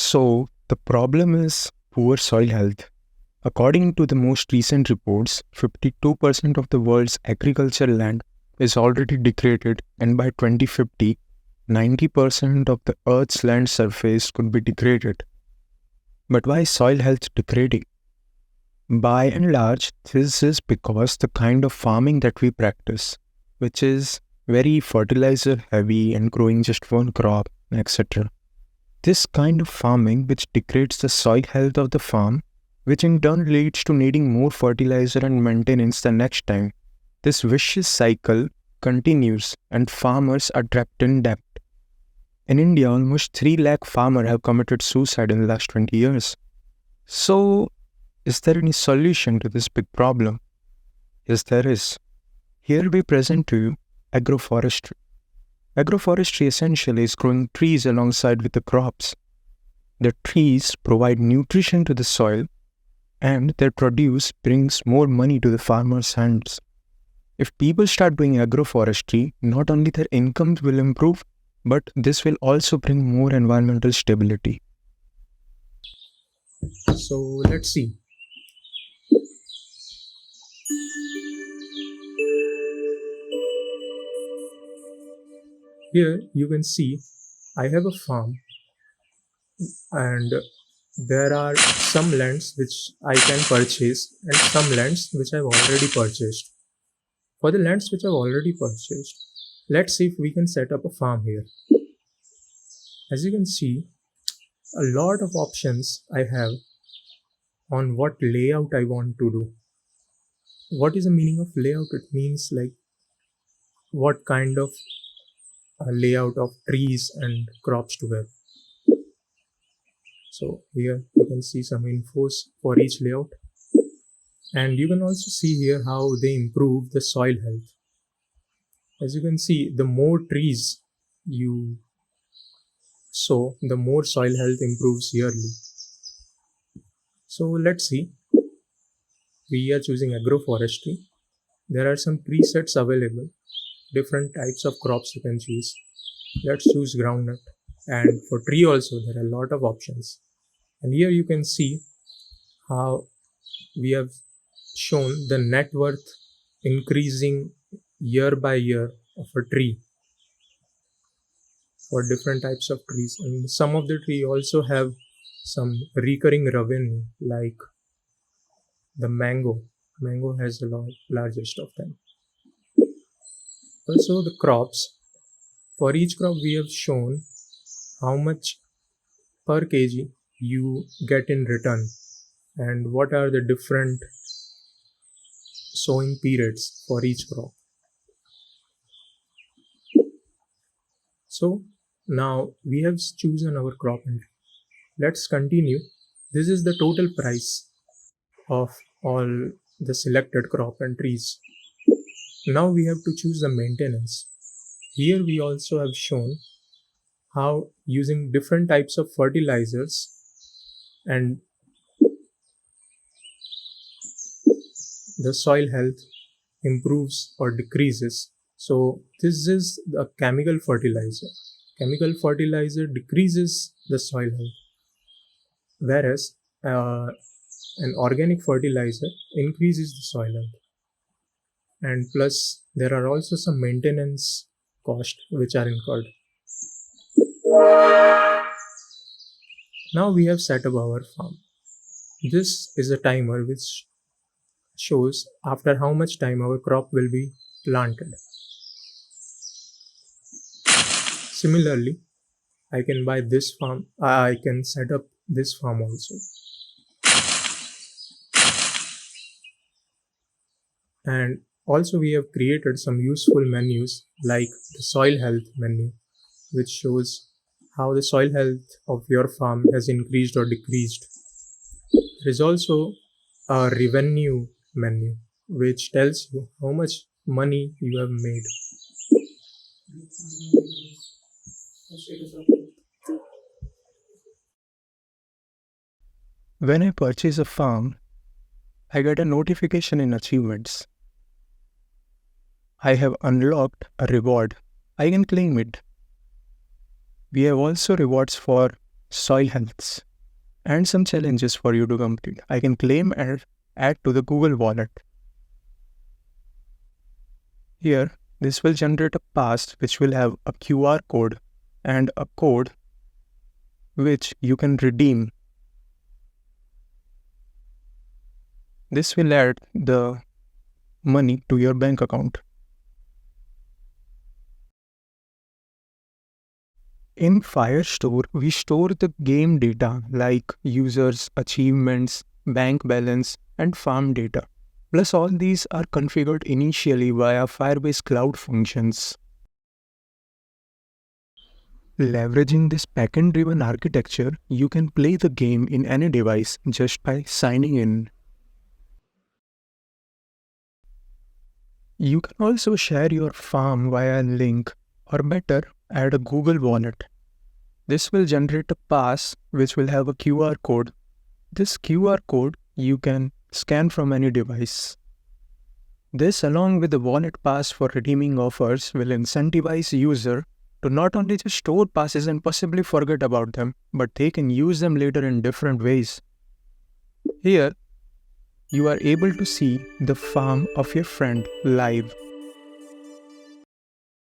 So, the problem is poor soil health. According to the most recent reports, 52% of the world's agricultural land is already degraded, and by 2050, 90% of the Earth's land surface could be degraded. But why is soil health degrading? By and large, this is because the kind of farming that we practice, which is very fertilizer heavy and growing just one crop, etc. This kind of farming which degrades the soil health of the farm, which in turn leads to needing more fertilizer and maintenance the next time. This vicious cycle continues and farmers are trapped in debt. In India, almost 3 lakh farmers have committed suicide in the last 20 years. So, is there any solution to this big problem? Yes, there is. Here we present to you agroforestry. Agroforestry essentially is growing trees alongside with the crops. The trees provide nutrition to the soil and their produce brings more money to the farmer's hands. If people start doing agroforestry, not only their incomes will improve, but this will also bring more environmental stability. So let's see. Here you can see I have a farm and there are some lands which I can purchase and some lands which I've already purchased. For the lands which I've already purchased, let's see if we can set up a farm here. As you can see, a lot of options I have on what layout I want to do. What is the meaning of layout? It means like what kind of layout of trees and crops to have. So here you can see some infos for each layout, and you can also see here how they improve the soil health. As you can see, the more trees you sow, the more soil health improves yearly. So let's see. We are choosing agroforestry. There are some presets available, different types of crops you can choose. Let's choose groundnut, and for tree also there are a lot of options. And here you can see how we have shown the net worth increasing year by year of a tree for different types of trees, and some of the tree also have some recurring revenue, like the mango has the largest of them. Also the crops, for each crop we have shown how much per kg you get in return and what are the different sowing periods for each crop. So now we have chosen our crop and let's continue. This is the total price of all the selected crop and trees. Now we have to choose the maintenance. Here we also have shown how using different types of fertilizers and the soil health improves or decreases. So this is the chemical fertilizer. Chemical fertilizer decreases the soil health, whereas an organic fertilizer increases the soil health. And plus there are also some maintenance costs which are incurred. Now we have set up our farm. This is a timer which shows after how much time our crop will be planted. Similarly, I can buy this farm, I can set up this farm also. And also we have created some useful menus like the soil health menu, which shows how the soil health of your farm has increased or decreased. There is also a revenue menu, which tells you how much money you have made. When I purchase a farm, I get a notification in achievements. I have unlocked a reward. I can claim it. We have also rewards for soil healths, and some challenges for you to complete. I can claim and add to the Google Wallet. Here, this will generate a pass which will have a QR code and a code which you can redeem. This will add the money to your bank account. In Firestore, we store the game data like users, achievements, bank balance, and farm data. Plus, all these are configured initially via Firebase Cloud functions. Leveraging this backend driven architecture, you can play the game in any device just by signing in. You can also share your farm via a link, or better, add a Google Wallet. This will generate a pass which will have a QR code. This QR code you can scan from any device. This, along with the wallet pass for redeeming offers, will incentivize user to not only just store passes and possibly forget about them, but they can use them later in different ways. Here, you are able to see the farm of your friend live